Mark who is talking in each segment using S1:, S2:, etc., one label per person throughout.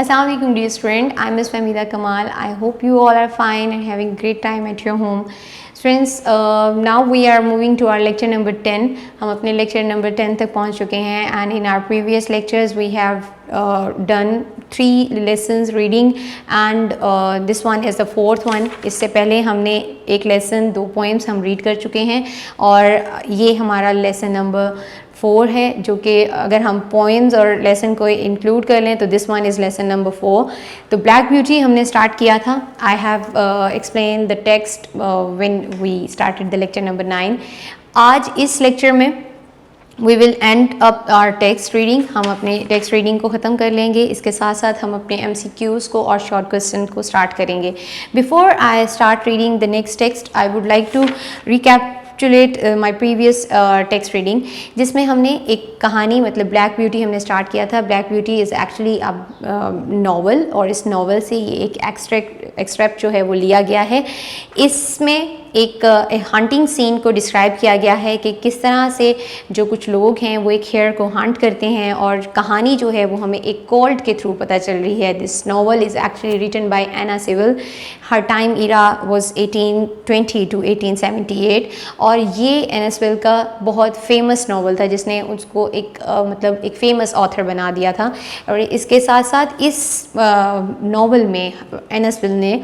S1: Assalamu alaikum dear student, I am Ms. Fahmida Kamal. I hope you all are fine and having great time at your home. Students, now we are moving to our lecture number 10. हम अपने lecture number 10 तक पहुँच चुके हैं and in our previous lectures we have done 3 lessons reading and this one is the 4th one. इससे पहले हमने एक lesson 2 poems हम read कर चुके हैं और ये हमारा lesson number 4 है, जो कि अगर हम पोइम्स और लेसन को इंक्लूड कर लें तो this one is lesson number 4. तो ब्लैक ब्यूटी हमने स्टार्ट किया था. I have explain the text when we started the lecture number 9. आज इस लेक्चर में we will end up our text reading. हम अपने टेक्स्ट रीडिंग को ख़त्म कर लेंगे. इसके साथ साथ हम अपने MCQs को और शॉर्ट क्वेश्चन को स्टार्ट करेंगे. Before I start reading the next text I would like to recapitulate my previous text reading, जिसमें हमने एक कहानी मतलब ब्लैक ब्यूटी हमने स्टार्ट किया था. Black beauty is actually a novel और इस नॉवल से ये एक एक्सट्रैक्ट जो है वो लिया गया है. इसमें एक हंटिंग सीन को डिस्क्राइब किया गया है कि किस तरह से जो कुछ लोग हैं वो एक हेयर को हंट करते हैं और कहानी जो है वो हमें एक कोल्ट के थ्रू पता चल रही है. This novel is actually written by Anna Sewell. हर टाइम इरा वाज 1820 टू 1878 और ये एना सिविल का बहुत फेमस नॉवल था जिसने उसको एक मतलब एक फेमस ऑथर बना दिया था. और इसके साथ साथ इस नॉवल में एना सिविल ने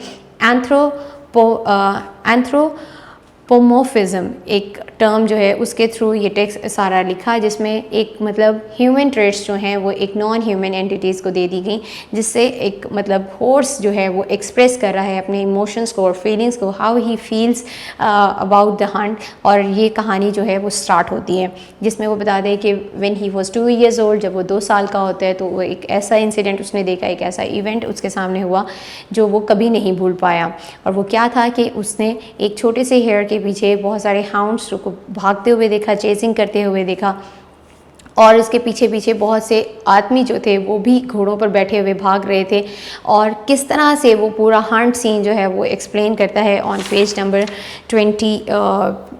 S1: एंथ्रोपोमॉर्फिज्म एक टर्म जो है उसके थ्रू ये टेक्स्ट सारा लिखा, जिसमें एक मतलब ह्यूमन ट्रेट्स जो हैं वो एक नॉन ह्यूमन एंटिटीज़ को दे दी गई, जिससे एक मतलब हॉर्स जो है वो एक्सप्रेस कर रहा है अपने इमोशंस को और फीलिंग्स को, how he feels about the Hunt. और ये कहानी जो है वो स्टार्ट होती है जिसमें वो बताते हैं कि when he was 2 years old, जब वो 2 साल का होता है तो वो एक ऐसा इंसिडेंट उसने देखा, एक ऐसा इवेंट उसके सामने हुआ जो वो कभी नहीं भूल पाया. और वो क्या था कि उसने एक छोटे से हेयर के पीछे बहुत सारे हाउंड्स को भागते हुए देखा, चेजिंग करते हुए देखा और इसके पीछे पीछे बहुत से आदमी जो थे वो भी घोड़ों पर बैठे हुए भाग रहे थे. और किस तरह से वो पूरा हंट सीन जो है वो एक्सप्लेन करता है ऑन पेज नंबर 20.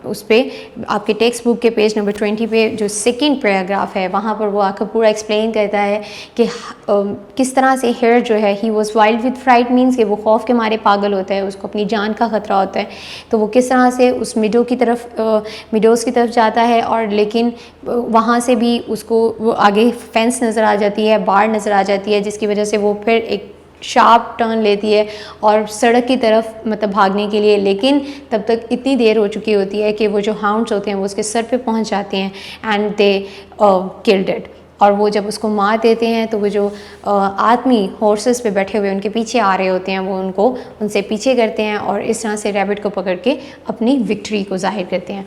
S1: उस पर आपके टेक्स्ट बुक के पेज नंबर 20 पे जो सेकंड पैराग्राफ है वहाँ पर वो आकर पूरा एक्सप्लेन करता है कि किस तरह से हेयर जो है he was wild with fright, means कि वो खौफ के मारे पागल होता है, उसको अपनी जान का ख़तरा होता है. तो वो किस तरह से उस मिडोज़ की तरफ जाता है और लेकिन वहाँ से भी उसको वो आगे फेंस नज़र आ जाती है, बाड़ नज़र आ जाती है, जिसकी वजह से वो फिर एक शार्प टर्न लेती है और सड़क की तरफ मतलब भागने के लिए. लेकिन तब तक इतनी देर हो चुकी होती है कि वो जो हाउंड्स होते हैं वो उसके सर पे पहुंच जाते हैं एंड दे किल्ड इट. और वो जब उसको मार देते हैं तो वो जो आदमी हॉर्सेस पे बैठे हुए उनके पीछे आ रहे होते हैं वो उनसे पीछे करते हैं और इस तरह से रैबिट को पकड़ के अपनी विक्ट्री को जाहिर करते हैं.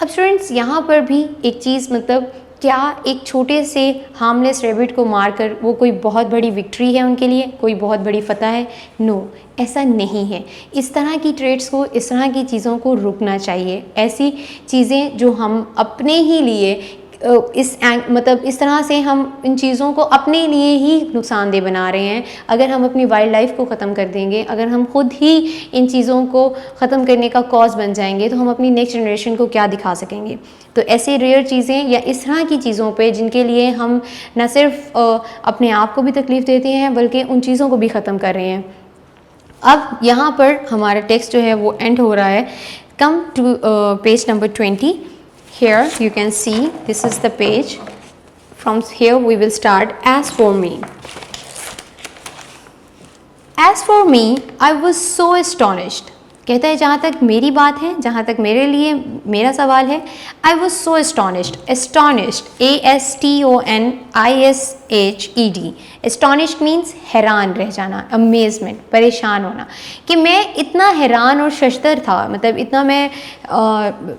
S1: अब स्टूडेंट्स यहाँ पर भी एक चीज़ मतलब क्या एक छोटे से हार्मलेस रैबिट को मारकर वो कोई बहुत बड़ी विक्ट्री है उनके लिए, कोई बहुत बड़ी फतह है? नो, ऐसा नहीं है. इस तरह की ट्रेड्स को, इस तरह की चीज़ों को रुकना चाहिए. ऐसी चीज़ें जो हम अपने ही लिए मतलब इस तरह से हम इन चीज़ों को अपने लिए ही नुकसानदेह बना रहे हैं. अगर हम अपनी वाइल्ड लाइफ को ख़त्म कर देंगे, अगर हम खुद ही इन चीज़ों को ख़त्म करने का कॉज बन जाएंगे तो हम अपनी नेक्स्ट जनरेशन को क्या दिखा सकेंगे? तो ऐसे रेयर चीज़ें या इस तरह की चीज़ों पे जिनके लिए हम न सिर्फ अपने आप को भी तकलीफ़ देते हैं बल्कि उन चीज़ों को भी ख़त्म कर रहे हैं. अब यहाँ पर हमारा टेक्स्ट जो है वो एंड हो रहा है. Come to page number 20. Here you can see this is the page. From here we will start. As for me, I was so astonished. कहता है जहाँ तक मेरी बात है, जहाँ तक मेरे लिए मेरा सवाल है, I was so astonished. ASTONISHED. Astonished means हैरान रह जाना, amazement, परेशान होना, कि मैं इतना हैरान और शशदर था, मतलब इतना मैं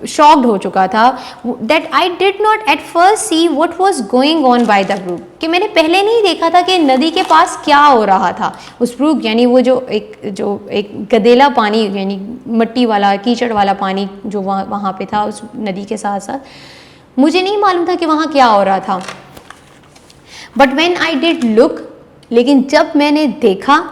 S1: शॉक्ड हो चुका था that I did not at first see what was going on by the brook. कि मैंने पहले नहीं देखा था कि नदी के पास क्या हो रहा था. उस ब्रूक यानी वो जो एक गदेला पानी यानी मट्टी वाला कीचड़ वाला पानी जो वहाँ पे था उस नदी के साथ साथ, मुझे नहीं मालूम था कि वहाँ क्या हो रहा था. But when I did look, लेकिन जब मैंने देखा,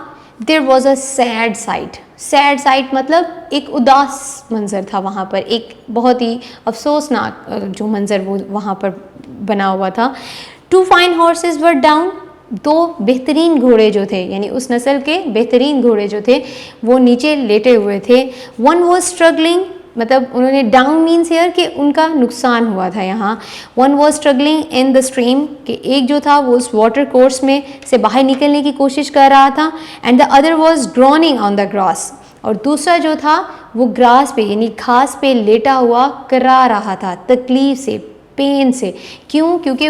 S1: there was a sad sight. Sad sight मतलब एक उदास मंज़र था वहाँ पर, एक बहुत ही अफसोसनाक जो मंज़र वो वहाँ पर बना हुआ था. 2 fine horses were down. दो बेहतरीन घोड़े जो थे, यानी उस नस्ल के बेहतरीन घोड़े जो थे वो नीचे लेटे हुए थे। वन वॉज स्ट्रगलिंग, मतलब उन्होंने डाउन मीन्स हेयर कि उनका नुकसान हुआ था यहाँ। One was struggling in the stream, कि एक जो था वो उस वाटर कोर्स में से बाहर निकलने की कोशिश कर रहा था। And the other was drowning on the grass, और दूसरा जो था वो ग्रास पे यानी घास पे लेटा हुआ करा रहा था, तकलीफ से, पेन से। क्यों? क्योंकि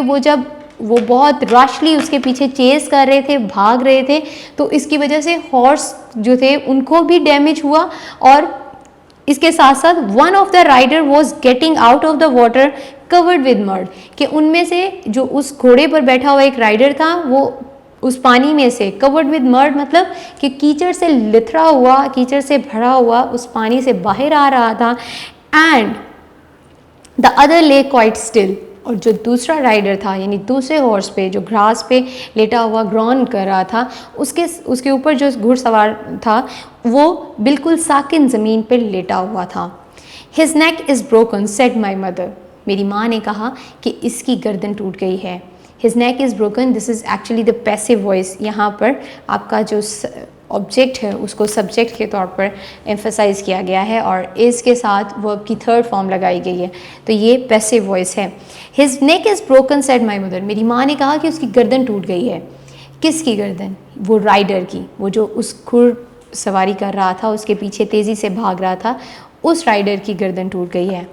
S1: वो बहुत रशली उसके पीछे चेस कर रहे थे, भाग रहे थे, तो इसकी वजह से हॉर्स जो थे उनको भी डैमेज हुआ। और इसके साथ साथ one of the rider was getting out of the water covered with mud, कि उनमें से जो उस घोड़े पर बैठा हुआ एक राइडर था वो उस पानी में से, कवर्ड विद मड मतलब कि कीचड़ से लिथरा हुआ, कीचड़ से भरा हुआ उस पानी से बाहर आ रहा था। एंड द अदर ले क्वाइट स्टिल, और जो दूसरा राइडर था यानी दूसरे हॉर्स पे जो घास पे लेटा हुआ ग्रॉन कर रहा था, उसके ऊपर जो घुड़सवार था वो बिल्कुल साकिन ज़मीन पे लेटा हुआ था। His neck is broken said my mother, मेरी माँ ने कहा कि इसकी गर्दन टूट गई है। His neck is broken, this is actually the passive voice. यहाँ पर आपका जो ऑब्जेक्ट है उसको सब्जेक्ट के तौर पर एम्फसाइज़ किया गया है और इज़ के साथ वर्ब की थर्ड फॉर्म लगाई गई है, तो ये पैसिव वॉइस है। His neck is broken said my mother, मेरी माँ ने कहा कि उसकी गर्दन टूट गई है। किसकी गर्दन? वो राइडर की, वो जो उस घुड़ सवारी कर रहा था, उसके पीछे तेज़ी से भाग रहा था, उस राइडर की गर्दन टूट गई है।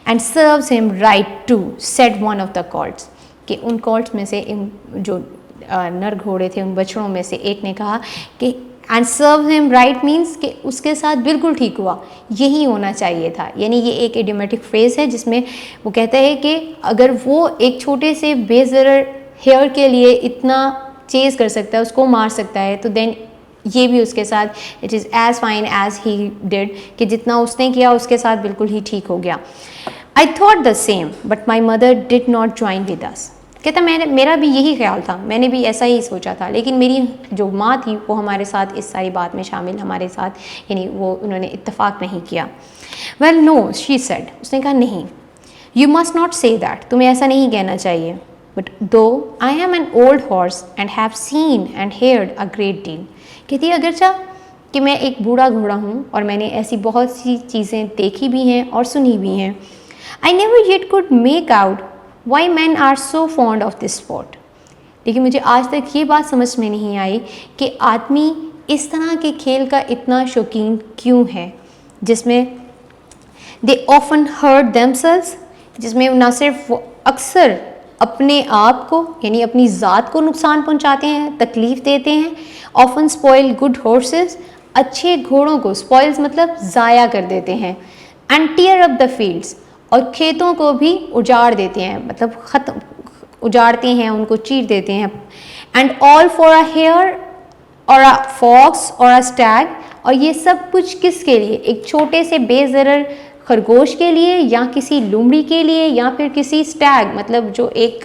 S1: And serves him right to said one of the colts, कि उन कॉल्ट्स में से इन जो नर घोड़े थे उन बछड़ों में से एक ने कहा कि and serve him right means कि उसके साथ बिल्कुल ठीक हुआ, यही होना चाहिए था। यानी ये एक इडियोमेटिक फ्रेज़ है जिसमें वो कहता है कि अगर वो एक छोटे से बेज़रर हेयर के लिए इतना चेज़ कर सकता है, उसको मार सकता है, तो देन ये भी उसके साथ it is as fine as he did, कि जितना उसने किया उसके साथ बिल्कुल ही ठीक हो गया। I thought the same but my mother did not join with us, कहता मेरा भी यही ख्याल था, मैंने भी ऐसा ही सोचा था, लेकिन मेरी जो माँ थी वो हमारे साथ इस सारी बात में शामिल, हमारे साथ यानी वो उन्होंने इत्तेफाक नहीं किया। वेल नो शी सेड, उसने कहा नहीं, you must not say that, तुम्हें ऐसा नहीं कहना चाहिए। बट दो I am N old horse and have seen and heard a great deal, कहती अगरचा कि मैं एक बूढ़ा घोड़ा हूँ और मैंने ऐसी बहुत सी चीज़ें देखी भी हैं और सुनी भी हैं। I never yet could make out why men are so fond of this sport, लेकिन मुझे आज तक ये बात समझ में नहीं आई कि आदमी इस तरह के खेल का इतना शौकीन क्यों है, जिसमें दे ऑफन हर्ट देमसेल्व्स, जिसमें ना सिर्फ वो अक्सर अपने आप को यानी अपनी ज़ात को नुकसान पहुंचाते हैं, तकलीफ़ देते हैं। ऑफन स्पॉइल गुड हॉर्सेस, अच्छे घोड़ों को, स्पॉइल्स मतलब ज़ाया कर देते हैं। And tear up the fields, और खेतों को भी उजाड़ देते हैं, मतलब ख़त्म उजाड़ते हैं, उनको चीर देते हैं। And all for a hare और अ फॉक्स और अ स्टैग, और ये सब कुछ किसके लिए? एक छोटे से बेज़रर खरगोश के लिए, या किसी लोमड़ी के लिए, या फिर किसी स्टैग मतलब जो एक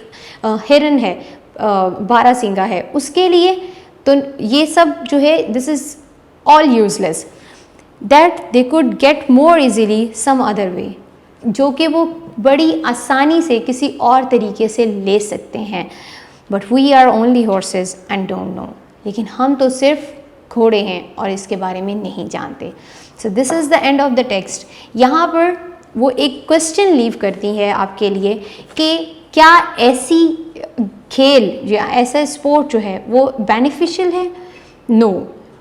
S1: हिरन है, बारहसिंगा है, उसके लिए। तो ये सब जो है this is all useless, that they could get more easily some other way, जो कि वो बड़ी आसानी से किसी और तरीके से ले सकते हैं। But we are only horses and don't know, लेकिन हम तो सिर्फ घोड़े हैं और इसके बारे में नहीं जानते। सो this is the end of the text. यहाँ पर वो एक क्वेश्चन लीव करती है आपके लिए कि क्या ऐसी खेल या ऐसा स्पोर्ट जो है वो बेनिफिशियल है? No,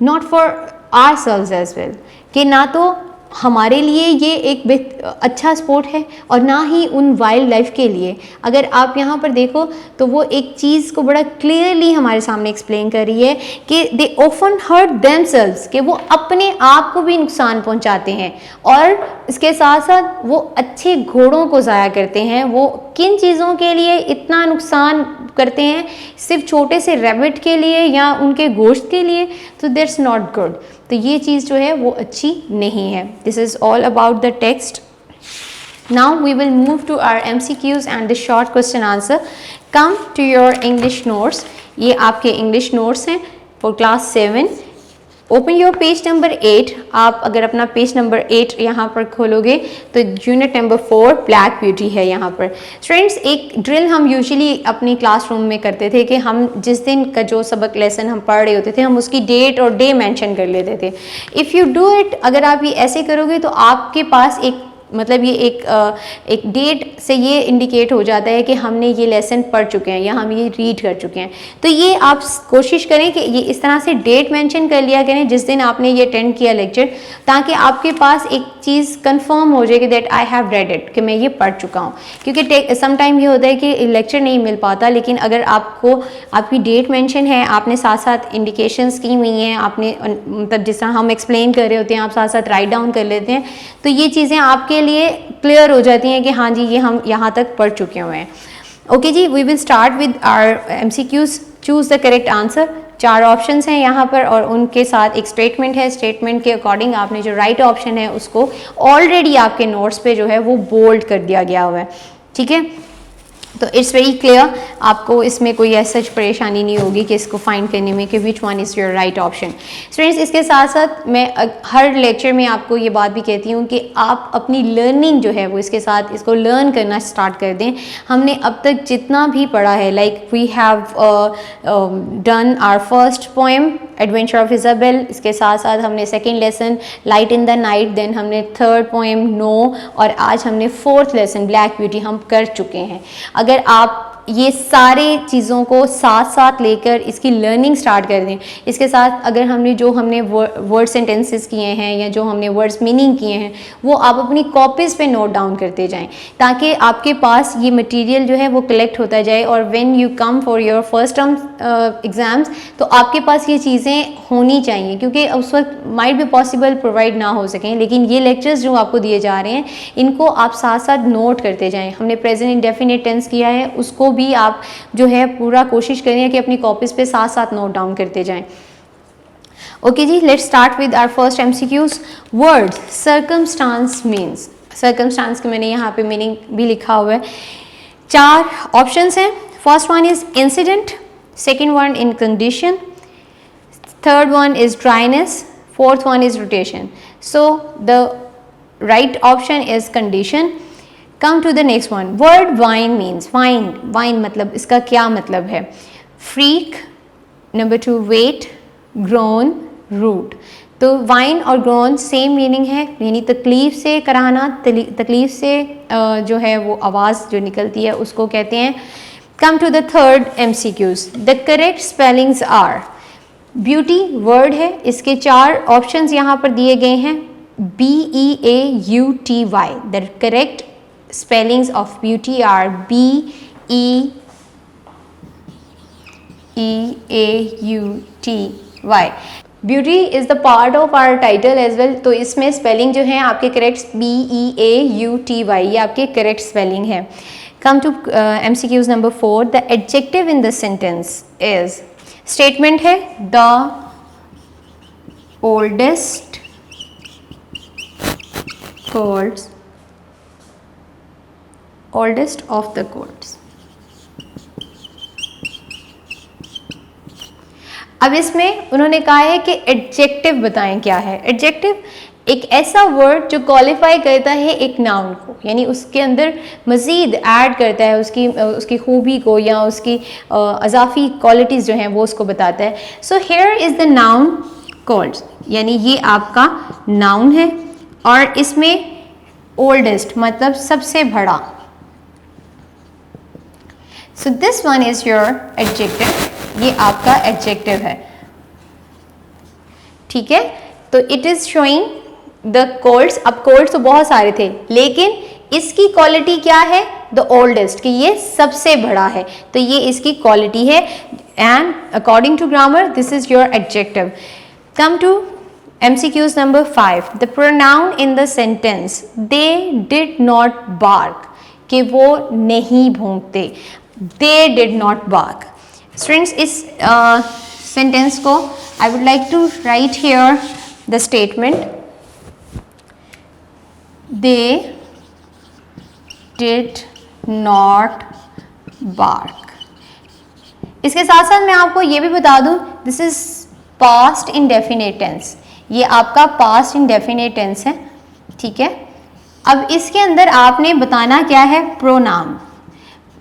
S1: not for ourselves as well, कि ना तो हमारे लिए ये एक अच्छा स्पोर्ट है और ना ही उन वाइल्ड लाइफ के लिए। अगर आप यहाँ पर देखो तो वो एक चीज़ को बड़ा क्लियरली हमारे सामने एक्सप्लेन कर रही है कि दे ऑफन हर्ट देमसेल्व्स, कि वो अपने आप को भी नुकसान पहुँचाते हैं और इसके साथ साथ वो अच्छे घोड़ों को ज़ाया करते हैं। वो किन चीज़ों के लिए इतना नुकसान करते हैं? सिर्फ छोटे से रैबिट के लिए या उनके गोश्त के लिए? तो दैट्स नॉट गुड। तो ये चीज़ जो है वो अच्छी नहीं है। This is all about the text. Now we will move to our MCQs and the short question answer. Come to your English notes. ये आपके इंग्लिश नोट्स हैं for class 7। Open your page number 8। आप अगर अपना page number 8 यहाँ पर खोलोगे तो यूनिट नंबर 4 ब्लैक ब्यूटी है यहाँ पर। स्टूडेंट्स, एक ड्रिल हम यूजुअली अपनी क्लासरूम में करते थे कि हम जिस दिन का जो सबक लेसन हम पढ़ रहे होते थे हम उसकी डेट और डे मेंशन कर लेते थे। इफ़ यू डू इट, अगर आप ये ऐसे करोगे तो आपके पास एक मतलब ये एक डेट से ये इंडिकेट हो जाता है कि हमने ये लेसन पढ़ चुके हैं या हम ये रीड कर चुके हैं। तो ये आप कोशिश करें कि ये इस तरह से डेट मेंशन कर लिया करें जिस दिन आपने ये अटेंड किया लेक्चर, ताकि आपके पास एक चीज़ कंफर्म हो जाए कि that I have read it, कि मैं ये पढ़ चुका हूँ। क्योंकि सम टाइम ये होता है कि लेक्चर नहीं मिल पाता, लेकिन अगर आपको आपकी डेट मेंशन है, आपने साथ साथ इंडिकेशंस की हुई हैं, आपने मतलब जिस तरह हम एक्सप्लेन कर रहे होते हैं आप साथ साथ राइट डाउन कर लेते हैं, तो ये चीज़ें आपके लिए क्लियर हो जाती हैं कि हाँ जी ये हम यहाँ तक पढ़ चुके हुए हैं। Okay ji, we will start with our MCQs। Choose the correct answer. 4 options हैं यहाँ पर और उनके साथ एक स्टेटमेंट है। स्टेटमेंट के अकॉर्डिंग आपने जो राइट ऑप्शन है उसको ऑलरेडी आपके नोट्स पे जो है वो बोल्ड कर दिया गया हुआ है। ठीक है, तो इट्स वेरी क्लियर, आपको इसमें कोई ऐसा परेशानी नहीं होगी कि इसको फाइंड करने में कि विच one is your right option. Students, इसके साथ साथ मैं हर लेक्चर में आपको ये बात भी कहती हूँ कि आप अपनी लर्निंग जो है वो इसके साथ इसको लर्न करना स्टार्ट कर दें। हमने अब तक जितना भी पढ़ा है, like we have done our first poem adventure of Isabel, इसके साथ साथ हमने second lesson light in the night, then हमने थर्ड पोएम नो, और आज हमने 4th लेसन ब्लैक ब्यूटी हम कर चुके हैं। अगर आप ये सारे चीज़ों को साथ साथ लेकर इसकी लर्निंग स्टार्ट कर दें, इसके साथ अगर हमने वर्ड सेंटेंसेस किए हैं या जो हमने वर्ड्स मीनिंग किए हैं वो आप अपनी कॉपीज़ पे नोट डाउन करते जाएं, ताकि आपके पास ये मटेरियल जो है वो कलेक्ट होता जाए और when you come for your first term exams तो आपके पास ये चीज़ें होनी चाहिए, क्योंकि उस वक्त माइट बी पॉसिबल प्रोवाइड ना हो सकें, लेकिन ये लेक्चर्स जो आपको दिए जा रहे हैं इनको आप साथ साथ नोट करते जाएँ। हमने प्रेजेंट इंडेफिनिट टेंस किया है, उसको भी आप जो है पूरा कोशिश करें कि अपनी कॉपीज़ पे साथ साथ नोट डाउन करते जाएं। Okay ji, let's start with our first MCQs। Word circumstance means, circumstance के मैंने यहाँ पे मीनिंग भी लिखा हुआ है। 4 ऑप्शंस हैं। First one is incident, second one in condition, third one is dryness, fourth one is rotation. So the right option is condition. Come to the next one. Word whine means, whine whine मतलब इसका क्या मतलब है? Freak, number 2 wet, groan, root. तो whine और groan same meaning है, यानी तकलीफ से कराना, तकलीफ से जो है वो आवाज़ जो निकलती है उसको कहते हैं। Come to the third MCQs। The correct spellings are, beauty word है, इसके 4 ऑप्शंस यहाँ पर दिए गए हैं। BEAUTY। The correct spellings of beauty are BEEAUTY। beauty is the part of our title as well, तो इसमें स्पेलिंग जो है आपके करेक्ट BEAUTY, ये आपके करेक्ट स्पेलिंग है। Come to MCQs number 4। the adjective in the sentence is, statement है the oldest courts, oldest of the courts। अब इसमें उन्होंने कहा है कि एडजेक्टिव बताएं क्या है। एडजेक्टिव एक ऐसा वर्ड जो क्वालिफाई करता है एक नाउन को, यानी उसके अंदर मज़ीद ऐड करता है उसकी खूबी को या उसकी अज़ाफ़ी क्वालिटीज़ जो हैं वो उसको बताता है। So here is the noun called, यानी ये आपका नाउन है और इसमें ओल्डेस्ट मतलब सबसे बड़ा। So this one is your adjective, ये आपका एडजेक्टिव है। ठीक है, तो it is showing the colds. अब कोल्ड्स तो बहुत सारे थे, लेकिन इसकी क्वालिटी क्या है? द ओल्डेस्ट, कि ये सबसे बड़ा है, तो ये इसकी क्वालिटी है। And according to grammar this is your adjective. Come to MCQs number 5। the pronoun in the sentence they did not bark, कि वो नहीं भौंकते, they did not bark। Students, इस sentence को I would like to write here the statement they did not bark। इसके साथ साथ मैं आपको ये भी बता दूं, this is past indefinite tense, ये आपका पास्ट इंडेफिनिट टेंस है, ठीक है। अब इसके अंदर आपने बताना क्या है, प्रोनाउन।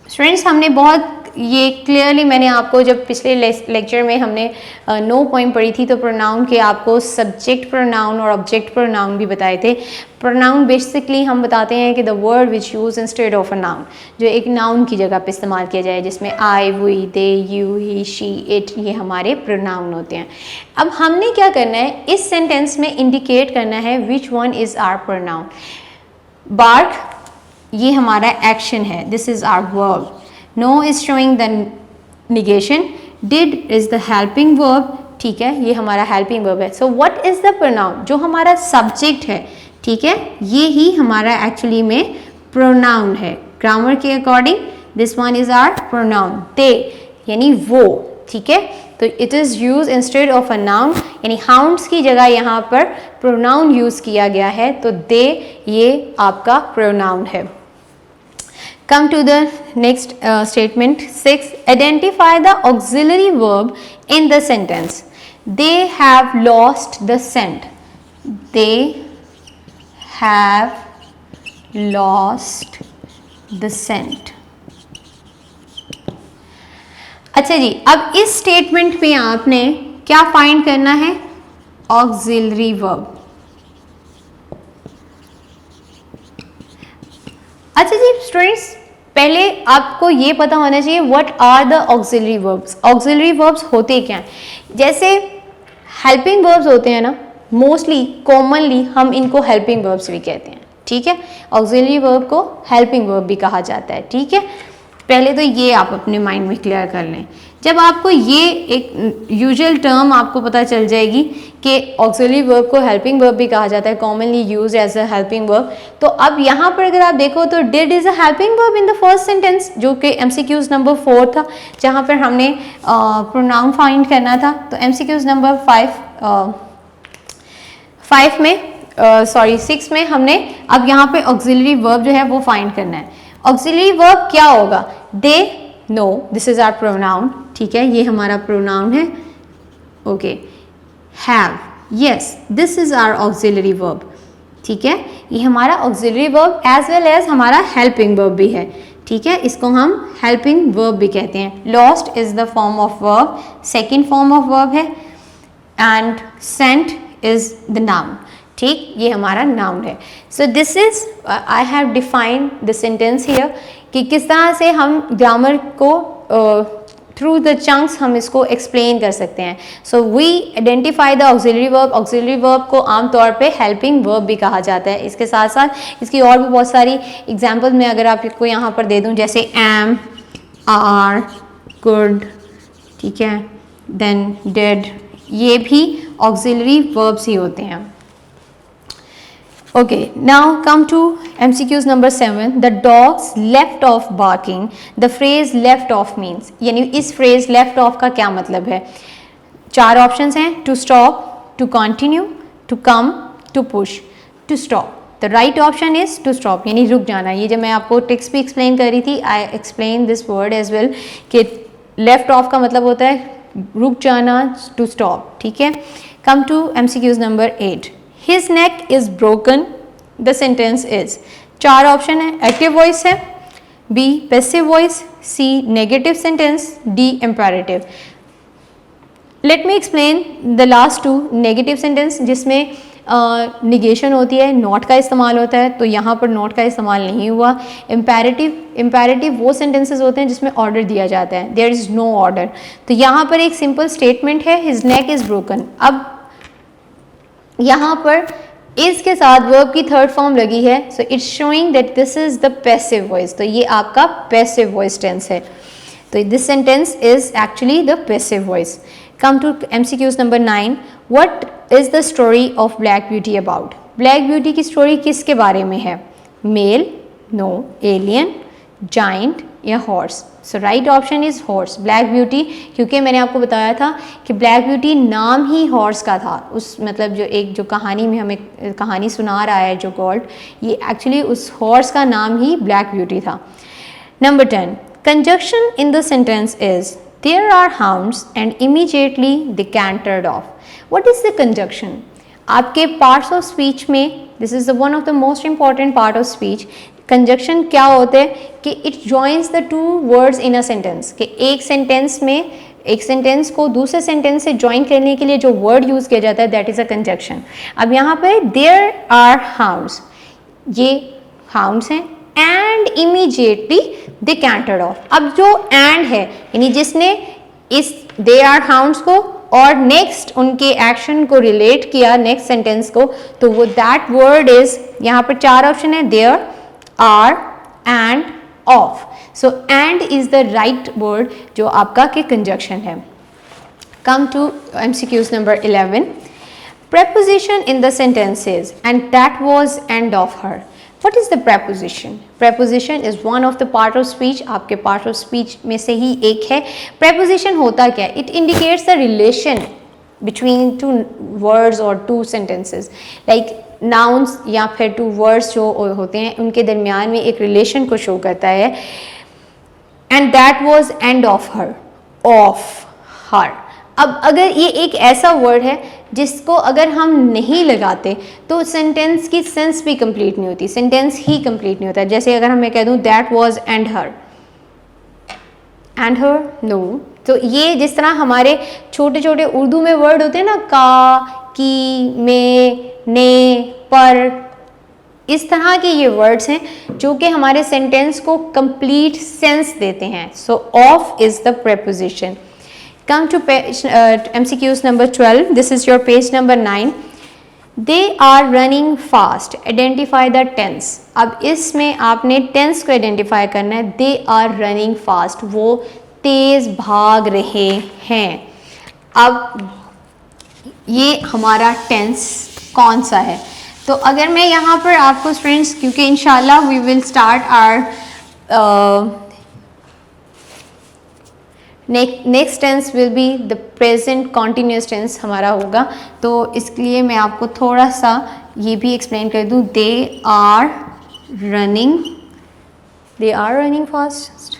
S1: स्टूडेंट्स हमने बहुत ये क्लियरली, मैंने आपको जब पिछले लेक्चर में हमने नो पॉइंट पढ़ी थी तो प्रोनाउन के आपको सब्जेक्ट प्रोनाउन और ऑब्जेक्ट प्रोनाउन भी बताए थे। प्रोनाउन बेसिकली हम बताते हैं कि the word which use instead of a noun, जो एक नाउन की जगह पे इस्तेमाल किया जाए, जिसमें I, we, they, you, he, she, it, ये हमारे प्रोनाउन होते हैं। अब हमने क्या करना है, इस सेंटेंस में इंडिकेट करना है which one is our pronoun. Bark, ये हमारा एक्शन है, this is our verb. No is showing the negation, did is the helping verb, ठीक है, ये हमारा हेल्पिंग वर्ब है। So what is the pronoun, जो हमारा सब्जेक्ट है, ठीक है, ये ही हमारा एक्चुअली में प्रोनाउन है। ग्रामर के according this one is our pronoun, they यानी वो, ठीक है। तो it is use instead of a noun, यानी हाउंड्स की जगह यहाँ पर प्रोनाउन यूज किया गया है, तो दे ये आपका प्रोनाउन है। Come to the next statement 6. Identify the auxiliary verb in the sentence. They have lost the scent. They have lost the scent. अच्छा जी, अब इस स्टेटमेंट में आपने क्या फाइंड करना है, ऑक्सिलरी वर्ब। अच्छा जी स्टूडेंट्स, पहले आपको ये पता होना चाहिए what are the auxiliary verbs. Auxiliary verbs होते क्या हैं, जैसे हेल्पिंग वर्ब्स होते हैं ना, मोस्टली कॉमनली हम इनको हेल्पिंग वर्ब्स भी कहते हैं, ठीक है। ऑक्सिलरी वर्ब को हेल्पिंग वर्ब भी कहा जाता है, ठीक है। पहले तो ये आप अपने माइंड में क्लियर कर लें। जब आपको ये एक यूजुअल टर्म आपको पता चल जाएगी कि ऑक्सिलरी वर्ब को हेल्पिंग वर्ब भी कहा जाता है, commonly use as a helping verb, तो अब यहाँ पर अगर आप देखो तो did is a helping verb in the first sentence, जो कि एमसीक्यूज नंबर 4 था, जहाँ पर हमने प्रोनाउन फाइंड करना था। तो एमसीक्यूज नंबर 5 में 6 में हमने अब यहाँ पे ऑक्सिलरी वर्ब जो है वो फाइंड करना है। ऑक्सिलरी वर्ब क्या होगा, they, no, this is our pronoun, ठीक है, ये हमारा प्रोनाउन है, okay. Have, yes, this is our auxiliary verb, ठीक है, ये हमारा auxiliary verb as well as हमारा हेल्पिंग वर्ब भी है, ठीक है, इसको हम हेल्पिंग वर्ब भी कहते हैं। Lost is the form of verb, second form of verb है, and sent is the noun, ठीक, ये हमारा नाउन है। So this is I have defined the sentence here, कि किस तरह से हम ग्रामर को थ्रू द चंक्स हम इसको एक्सप्लेन कर सकते हैं। So we identify the auxiliary verb. Auxiliary verb को आमतौर पे हेल्पिंग वर्ब भी कहा जाता है। इसके साथ साथ इसकी और भी बहुत सारी एग्जांपल मैं अगर आपको यहाँ पर दे दूँ, जैसे एम, आर, कुड, ठीक है, देन डिड, ये भी ऑक्सिलरी वर्ब्स ही होते हैं। Okay, now come to MCQs number 7. The dogs left off barking. The phrase left off means, यानी इस phrase left off का क्या मतलब है। 4 options हैं, to stop, to continue, to come, to push, to stop. The right option is to stop, यानी रुक जाना। ये जब मैं आपको टेक्स्ट भी एक्सप्लेन कर रही थी, I explain this word as well, कि left off का मतलब होता है रुक जाना, to stop, ठीक है। Come to MCQs number 8. His neck is broken. The sentence is, 4 option है, एक्टिव वॉइस है, B passive voice, C negative sentence, D imperative. Let me explain the last 2 negative sentence, जिसमें negation होती है, not का इस्तेमाल होता है, तो यहाँ पर नॉट का इस्तेमाल नहीं हुआ। इम्पेरेटिव वो सेंटेंसेस होते हैं जिसमें ऑर्डर दिया जाता है, देयर इज़ नो ऑर्डर। तो यहाँ पर एक सिंपल स्टेटमेंट है, हिज नेक इज़ ब्रोकन। अब यहाँ पर इज के साथ वर्ब की थर्ड फॉर्म लगी है, so it's showing that this is the passive voice, तो ये आपका पैसिव वॉइस टेंस है। तो this sentence is actually the passive voice. Come to MCQs number 9. What is the story of Black Beauty about? Black Beauty की story किसके बारे में है? मेल, नो, एलियन, जाइंट या horse? So right option is horse, Black Beauty, क्योंकि मैंने आपको बताया था कि ब्लैक ब्यूटी नाम ही हॉर्स का था। उस मतलब जो कहानी में हमें कहानी सुना रहा है जो गॉड, ये एक्चुअली उस हॉर्स का नाम ही ब्लैक ब्यूटी था। Number 10, conjunction in the sentence is, there are hounds and immediately they cantered off. What is the conjunction? आपके parts of speech में this is the one of the most important part of speech. Conjunction क्या होते हैं कि it joins the two words in a sentence, कि एक sentence में एक सेंटेंस को दूसरे सेंटेंस से ज्वाइन करने के लिए जो वर्ड यूज़ किया जाता है दैट इज़ अ कंजक्शन. अब यहाँ पे देयर आर हाउंड्स, ये हाउंड्स हैं एंड इमीडिएटली दे कैंटर्ड ऑफ. अब जो एंड है यानी जिसने इस दे आर हाउंड्स को और नेक्स्ट उनके एक्शन को रिलेट किया नेक्स्ट सेंटेंस को, तो वो दैट वर्ड इज, यहाँ पर चार ऑप्शन है, there, are, and, of. So and is the right word जो आपका के कंजक्शन है. Come to MCQs number 11. Preposition in the sentences and that was end of her. What is the preposition? Preposition is one of the part of speech. आपके part of speech में से ही एक है. Preposition होता क्या है? It indicates the relation between two words or two sentences. Like nouns या फिर two words जो होते हैं उनके दरमियान में एक relation को show करता है. And that was end of her. Of her. अब अगर ये एक ऐसा वर्ड है जिसको अगर हम नहीं लगाते तो सेंटेंस की सेंस भी कंप्लीट नहीं होती, सेंटेंस ही कंप्लीट नहीं होता. जैसे अगर मैं कह दूं that was and her, and her no. तो ये जिस तरह हमारे छोटे छोटे उर्दू में वर्ड होते हैं ना, का, की, में, ने, पर, इस तरह के ये वर्ड्स हैं जो कि हमारे सेंटेंस को कंप्लीट सेंस देते हैं. सो of is the preposition. Come to page, MCQs number 12. This is your page number 9. They are running fast. Identify the tense. अब इसमें आपने tense को identify करना है. They are running fast. वो तेज भाग रहे हैं. अब ये हमारा tense कौन सा है? तो अगर मैं यहाँ पर आपको स्टूडेंट्स, क्योंकि इंशाल्लाह we will start our next tense will be the present continuous tense हमारा होगा. तो इसके लिए मैं आपको थोड़ा सा ये भी एक्सप्लेन कर दूँ. They are running fast.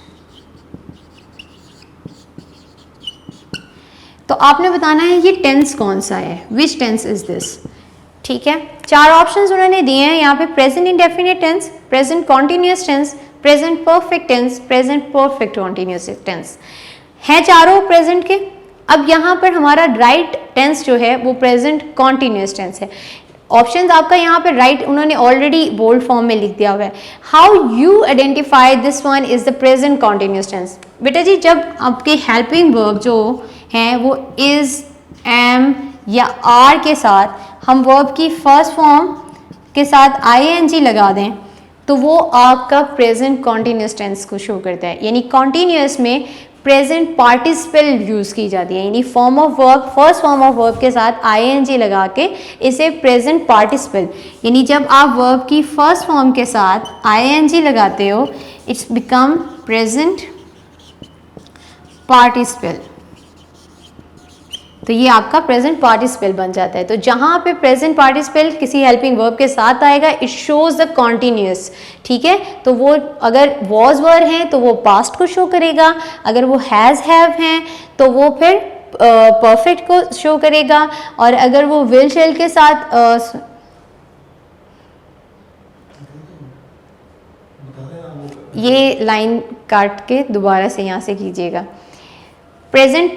S1: तो आपने बताना है ये टेंस कौन सा है, विच टेंस इज दिस. ठीक है, चार ऑप्शंस उन्होंने दिए हैं यहाँ पे. Present indefinite tense, present continuous tense, present perfect tense, present perfect continuous tense है चारों प्रेजेंट के. अब यहाँ पर हमारा राइट टेंस जो है वो प्रेजेंट कॉन्टीन्यूस टेंस है. ऑप्शंस आपका यहाँ पे राइट उन्होंने ऑलरेडी बोल्ड फॉर्म में लिख दिया हुआ है. How you identify this one is the present continuous tense. बेटा जी, जब आपके हेल्पिंग वर्ब जो हैं वो इज, एम या आर के साथ हम वर्ब की फर्स्ट फॉर्म के साथ ING लगा दें तो वो आपका प्रेजेंट कॉन्टीन्यूस टेंस को शो करता है. यानी कॉन्टीन्यूस में प्रेजेंट पार्टिसिपल यूज़ की जाती है. यानी form of verb, first form of verb के साथ ING लगा के इसे प्रेजेंट पार्टिसिपल, यानी जब आप वर्ब की फर्स्ट फॉर्म के साथ ING लगाते हो इट्स बिकम प्रेजेंट पार्टिसिपल. तो ये आपका प्रेजेंट पार्टिसिपल बन जाता है. तो जहाँ पे प्रेजेंट पार्टिसिपल किसी हेल्पिंग वर्ब के साथ आएगा इट शोज द कॉन्टीन्यूस. ठीक है, तो वो अगर वॉज वर हैं तो वो पास्ट को शो करेगा, अगर वो हैज़ हैव हैं तो वो फिर परफेक्ट को शो करेगा, और अगर वो विल शेल के साथ ये लाइन काट के दोबारा से यहाँ से कीजिएगा. प्रेजेंट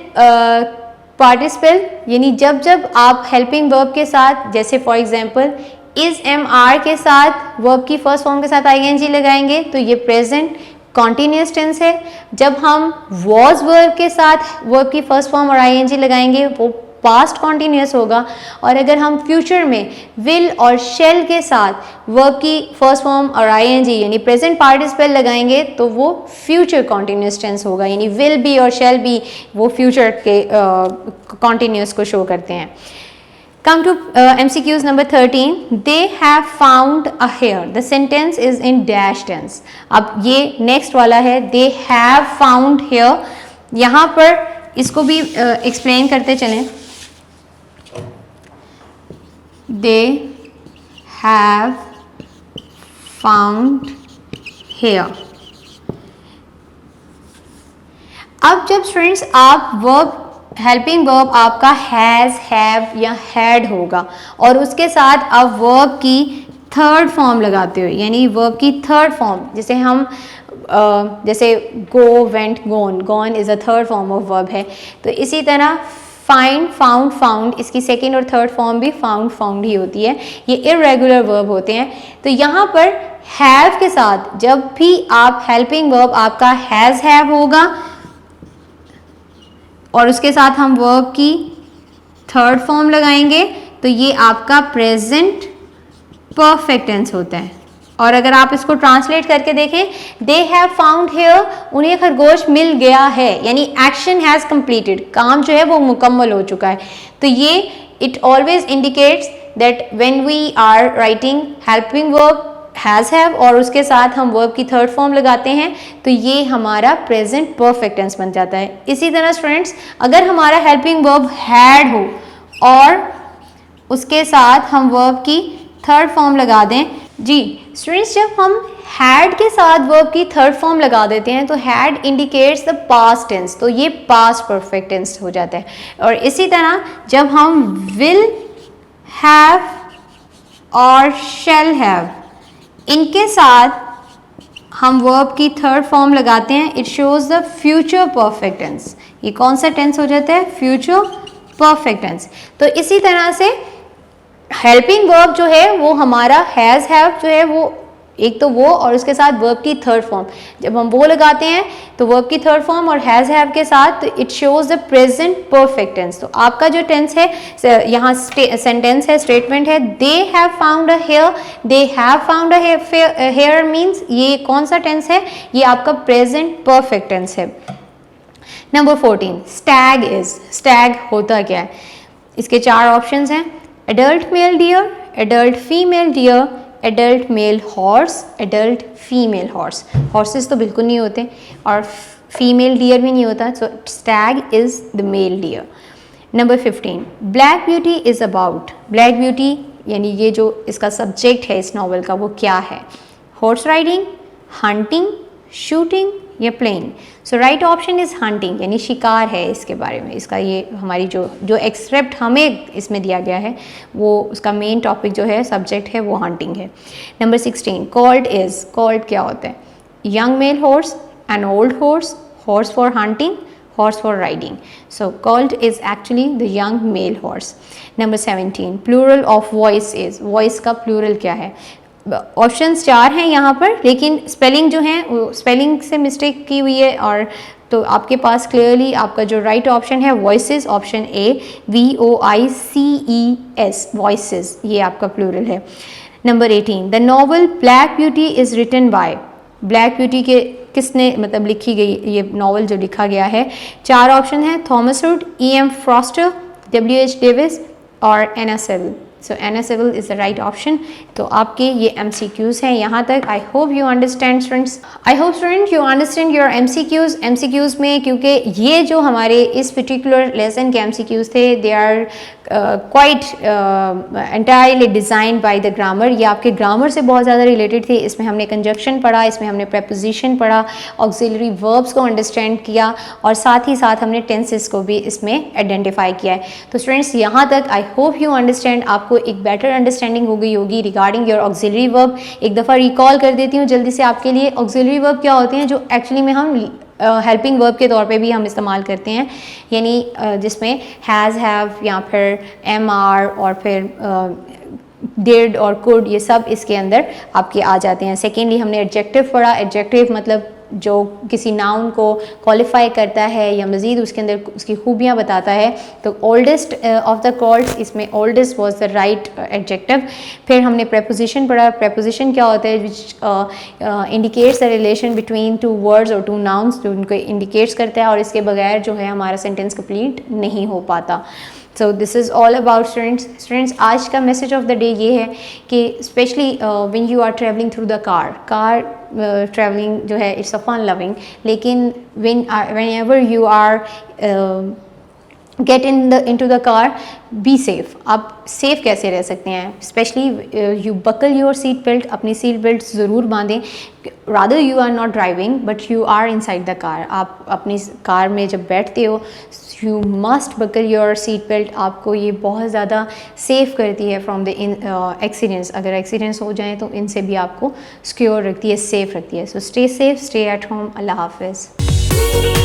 S1: पार्टिसिपल यानी जब जब आप हेल्पिंग वर्ब के साथ, जैसे फॉर एग्जांपल इज MR के साथ वर्ब की फर्स्ट फॉर्म के साथ ING लगाएंगे तो ये प्रेजेंट कॉन्टीन्यूस टेंस है. जब हम वॉज वर्ब के साथ वर्ब की फर्स्ट फॉर्म और ING लगाएंगे वो पास्ट कॉन्टीन्यूस होगा. और अगर हम फ्यूचर में विल और शेल के साथ वर्ब की फर्स्ट फॉर्म और ING यानी प्रेजेंट पार्टिसिपल लगाएंगे तो वो फ्यूचर कॉन्टीन्यूस टेंस होगा. यानी विल बी और शेल बी वो फ्यूचर के कॉन्टीन्यूस को शो करते हैं. Come to MCQs number 13. They have found a hare. The sentence is in dash tense. अब ये नेक्स्ट वाला है they have found hare. यहाँ पर इसको भी एक्सप्लेन करते चलें. They have found hare. अब जब स्टूडेंट्स आप वर्ब हेल्पिंग वर्ब आपका हैज़, हैव या हैड होगा और उसके साथ आप वर्ब की थर्ड फॉर्म लगाते हो, यानी वर्ब की थर्ड फॉर्म, जैसे हम जैसे go, went, gone, gone is a third form of verb है, तो इसी तरह फाइंड, फाउंड, फाउंड, इसकी सेकेंड और थर्ड फॉर्म भी फाउंड, फाउंड ही होती है, ये इर्रेगुलर वर्ब होते हैं। तो यहाँ पर हैव के साथ जब भी आप हेल्पिंग वर्ब आपका हैज़, हैव होगा और उसके साथ हम वर्ब की थर्ड फॉर्म लगाएंगे तो ये आपका प्रेजेंट परफेक्ट टेंस होता है। और अगर आप इसको ट्रांसलेट करके देखें, दे हैव फाउंड हियर, उन्हें खरगोश मिल गया है, यानी एक्शन हैज़ कंप्लीटेड, काम जो है वो मुकम्मल हो चुका है। तो ये it always indicates that when we are writing helping verb has, have और उसके साथ हम वर्ब की थर्ड फॉर्म लगाते हैं तो ये हमारा प्रेजेंट परफेक्ट टेंस बन जाता है। इसी तरह स्टूडेंट्स, अगर हमारा हेल्पिंग वर्ब हैड हो और उसके साथ हम वर्ब की थर्ड फॉर्म लगा दें, जी स्टूडेंट्स, जब हम हैड के साथ वर्ब की थर्ड फॉर्म लगा देते हैं तो had indicates the past tense, तो ये पास्ट परफेक्ट टेंस हो जाता है। और इसी तरह जब हम विल, हैव और शैल हैव, इनके साथ हम वर्ब की थर्ड फॉर्म लगाते हैं, it shows the future perfect tense. ये कौन सा टेंस हो जाता है? Future perfect tense. तो इसी तरह से हेल्पिंग वर्ब जो है वो हमारा हैज़, हैव जो है वो एक तो वो और उसके साथ वर्ब की थर्ड फॉर्म, जब हम वो लगाते हैं तो वर्ब की थर्ड फॉर्म और हैज़, हैव के साथ तो it shows the present perfect tense. तो आपका जो टेंस है यहाँ सेंटेंस है, स्टेटमेंट है, they have found a hair, they have found a hair means ये कौन सा टेंस है? ये आपका प्रेजेंट परफेक्ट टेंस है। नंबर 14, स्टैग इज, स्टैग होता क्या है? इसके 4 ऑप्शंस हैं, adult male deer, adult female deer, adult male horse, adult female horse. Horses तो बिल्कुल नहीं होते और फीमेल डियर भी नहीं होता, so stag is the male deer. Number 15, Black Beauty is about, Black Beauty यानी ये जो इसका सब्जेक्ट है इस नॉवल का वो क्या है? हॉर्स राइडिंग, हंटिंग, शूटिंग या playing. So right option is hunting, यानी शिकार है इसके बारे में। इसका ये हमारी जो एक्सट्रैक्ट हमें इसमें दिया गया है वो उसका मेन टॉपिक जो है, सब्जेक्ट है, वो हंटिंग है। नंबर 16, कॉल्ड इज, कॉल्ड क्या होता है? Young male horse, an old horse, horse for hunting, horse for riding. So colt is actually the young male horse. Number 17, plural of voice is, voice का plural क्या है? Options 4 हैं यहाँ पर, लेकिन स्पेलिंग जो है वो स्पेलिंग से मिस्टेक की हुई है, और तो आपके पास क्लियरली आपका जो राइट ऑप्शन है voices, option A, VOICES, voices, ये आपका प्लूरल है। Number 18, the novel Black Beauty is written by, Black Beauty के किसने मतलब लिखी गई, ये नॉवल जो लिखा गया है? 4 ऑप्शन है, Thomas Hood, EM Forster, WH Davies और Anna Sewell. So Anna Sewell is the right option. तो आपके ये MCQs हैं यहाँ तक। I hope you understand students, I hope student you understand your MCQs में, क्योंकि ये जो हमारे इस पर्टिकुलर लेसन के MCQs थे, they are quite entirely designed by the grammar. ये आपके ग्रामर से बहुत ज़्यादा रिलेटेड थे। इसमें हमने कंजक्शन पढ़ा, इसमें हमने प्रेपोजिशन पढ़ा, ऑक्सिलरी वर्ब्स को अंडरस्टैंड किया और साथ ही साथ हमने टेंसेस को भी इसमें आइडेंटिफाई किया है। तो स्टूडेंट्स यहाँ तक आई होप यू अंडरस्टैंड, आपको एक बेटर अंडरस्टैंडिंग हो गई होगी रिगार्डिंग योर ऑक्सिलरी वर्ब। एक दफ़ा रिकॉल कर देती हूँ जल्दी से आपके लिए, ऑक्सिलरी वर्ब क्या होते हैं जो एक्चुअली में हम हेल्पिंग वर्ब के तौर पे भी हम इस्तेमाल करते हैं, यानी जिसमें हैज़, हैव या फिर MR और फिर डिड और कुड, ये सब इसके अंदर आपके आ जाते हैं। सेकेंडली हमने एडजेक्टिव पढ़ा, एडजेक्टिव मतलब जो किसी नाउन को क्वालिफाई करता है या मज़ीद उसके अंदर उसकी खूबियाँ बताता है। तो ओल्डेस्ट ऑफ द कॉल्ड्स, इसमें oldest was the right adjective. फिर हमने प्रेपोजिशन पढ़ा, प्रेपोजिशन क्या होता है? Which indicates the relation between 2 words और 2 नाउन्स, जो उनको इंडिकेट्स करता है और इसके बगैर जो है हमारा सेंटेंस कंप्लीट नहीं हो पाता। So this is all about students. आज का मैसेज ऑफ द डे ये है कि specially when you are travelling through the car travelling जो है इट्स अ फन लविंग, लेकिन whenever you are get into the car, be safe. आप safe कैसे रह सकते हैं? Specially you buckle your seat belt, अपनी सीट बेल्ट ज़रूर बांधें। Rather you are not driving but you are inside the car, आप अपनी कार में जब बैठते हो you must buckle your seat belt. आपको ये बहुत ज़्यादा सेफ़ करती है फ्रॉम द एक्सीडेंट्स। अगर एक्सीडेंट्स हो जाएँ तो इनसे भी आपको सिक्योर रखती है, सेफ़ रखती है। So stay safe, stay at home. अल्लाह हाफिज़।